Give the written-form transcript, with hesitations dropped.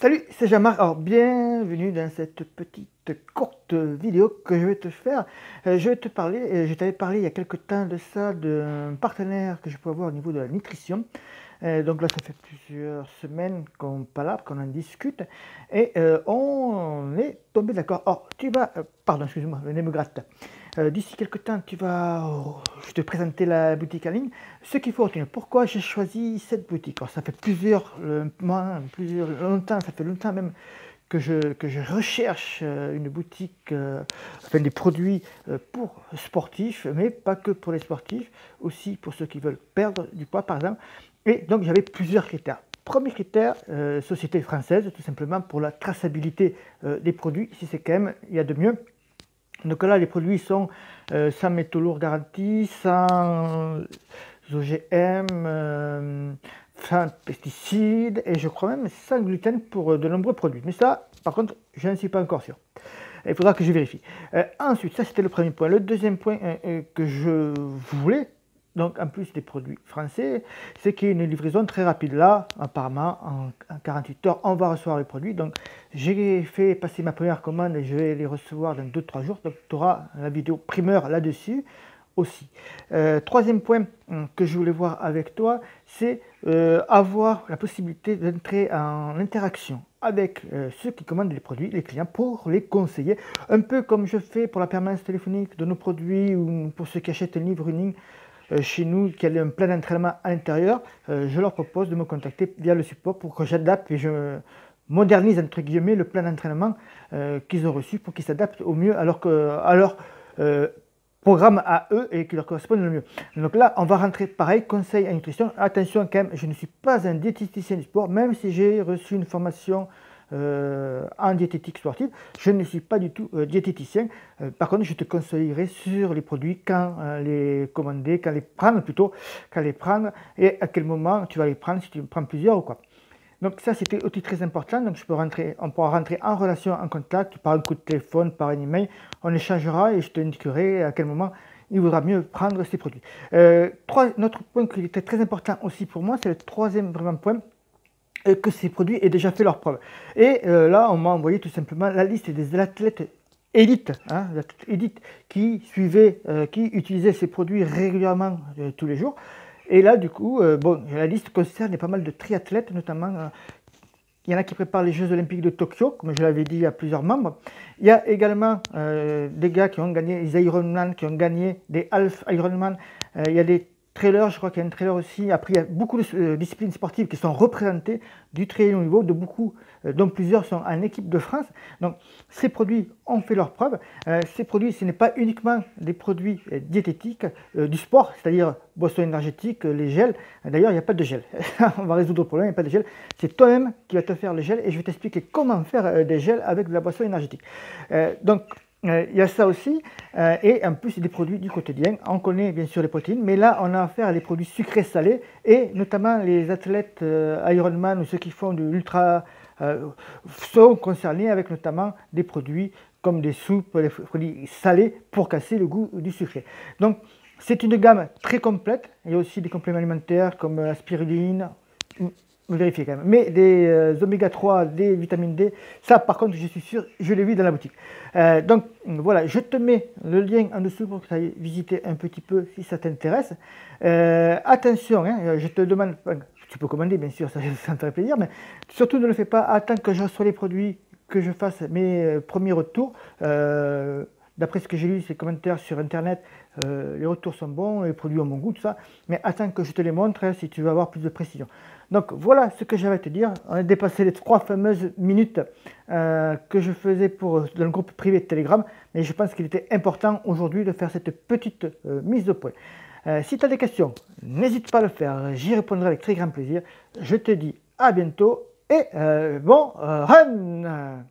Salut, c'est Jean-Marc. Alors, bienvenue dans cette petite courte vidéo que je vais te faire. Je vais te parler, je t'avais parlé il y a quelques temps de ça, d'un partenaire que je peux avoir au niveau de la nutrition. Donc là, ça fait plusieurs semaines qu'on parle, qu'on en discute, et on est tombé d'accord. Alors, pardon, excuse-moi, le nez me gratte. D'ici quelques temps, je vais te présenter la boutique en ligne. Ce qu'il faut retenir, pourquoi j'ai choisi cette boutique. Alors, ça fait plusieurs mois, longtemps, ça fait longtemps même que je recherche une boutique, enfin des produits pour sportifs, mais pas que pour les sportifs, aussi pour ceux qui veulent perdre du poids par exemple. Et donc j'avais plusieurs critères. Premier critère, société française, tout simplement pour la traçabilité des produits. Ici c'est quand même, il y a de mieux. Donc là les produits sont sans métaux lourds garantis, sans OGM, sans pesticides et je crois même sans gluten pour de nombreux produits. Mais ça, par contre, je n'en suis pas encore sûr. Il faudra que je vérifie. Ensuite, ça c'était le premier point. Le deuxième point que je voulais, donc en plus des produits français, c'est qu'il y ait une livraison très rapide. Là, apparemment, en 48 heures, on va recevoir les produits. Donc, j'ai fait passer ma première commande et je vais les recevoir dans 2-3 jours. Donc, tu auras la vidéo primeur là-dessus aussi. Troisième point que je voulais voir avec toi, c'est avoir la possibilité d'entrer en interaction avec ceux qui commandent les produits, les clients, pour les conseiller, un peu comme je fais pour la permanence téléphonique de nos produits ou pour ceux qui achètent un livre, une ligne chez nous, qui a un plan d'entraînement à l'intérieur. Je leur propose de me contacter via le support pour que j'adapte et je modernise entre guillemets le plan d'entraînement qu'ils ont reçu pour qu'ils s'adaptent au mieux à leur programme à eux et qui leur correspondent le mieux. Donc là, on va rentrer pareil, conseil en nutrition. Attention quand même, je ne suis pas un diététicien du sport, même si j'ai reçu une formation en diététique sportive, je ne suis pas du tout diététicien. Par contre, je te conseillerai sur les produits, quand les commander, quand les prendre plutôt, quand les prendre et à quel moment tu vas les prendre, si tu prends plusieurs ou quoi. Donc ça, c'était aussi très important. Donc on pourra rentrer en relation, en contact, par un coup de téléphone, par un email. On échangera et je te indiquerai à quel moment il vaudra mieux prendre ces produits. Notre point qui était très important aussi pour moi, c'est le troisième vraiment point, que ces produits aient déjà fait leur preuve. Et là, on m'a envoyé tout simplement la liste des athlètes élites, qui utilisaient ces produits régulièrement tous les jours. Et là, du coup, la liste concerne pas mal de triathlètes, notamment. Il y en a qui préparent les Jeux Olympiques de Tokyo, comme je l'avais dit à plusieurs membres. Il y a également des gars qui ont gagné des Ironman, qui ont gagné des Half Ironman. Il y a des trailers, je crois qu'il y a un trailer aussi. Après, il y a beaucoup de disciplines sportives qui sont représentées du très haut niveau, dont plusieurs sont en équipe de France. Donc, ces produits ont fait leur preuve. Ces produits, ce n'est pas uniquement des produits diététiques du sport, c'est-à-dire boissons énergétiques, les gels. D'ailleurs, il n'y a pas de gel. On va résoudre le problème, il n'y a pas de gel. C'est toi-même qui vas te faire le gel et je vais t'expliquer comment faire des gels avec de la boisson énergétique. Il y a ça aussi, et en plus des produits du quotidien. On connaît bien sûr les protéines, mais là on a affaire à des produits sucrés salés, et notamment les athlètes Ironman ou ceux qui font de l'ultra sont concernés avec notamment des produits comme des soupes, des produits salés pour casser le goût du sucré. Donc c'est une gamme très complète. Il y a aussi des compléments alimentaires comme la spiruline. Vérifier quand même. Mais des oméga 3, des vitamines D, ça par contre je suis sûr, je l'ai vu dans la boutique. Donc voilà, je te mets le lien en dessous pour que tu ailles visiter un petit peu si ça t'intéresse. Attention, je te demande, tu peux commander bien sûr, ça me ferait plaisir, mais surtout ne le fais pas, attends que je reçois les produits, que je fasse mes premiers retours. D'après ce que j'ai lu, ces commentaires sur internet, les retours sont bons, les produits ont bon goût, tout ça, mais attends que je te les montre si tu veux avoir plus de précision. Donc voilà ce que j'avais à te dire. On a dépassé les 3 fameuses minutes que je faisais dans le groupe privé de Telegram, mais je pense qu'il était important aujourd'hui de faire cette petite mise au point. Si tu as des questions, n'hésite pas à le faire, j'y répondrai avec très grand plaisir. Je te dis à bientôt et bon run!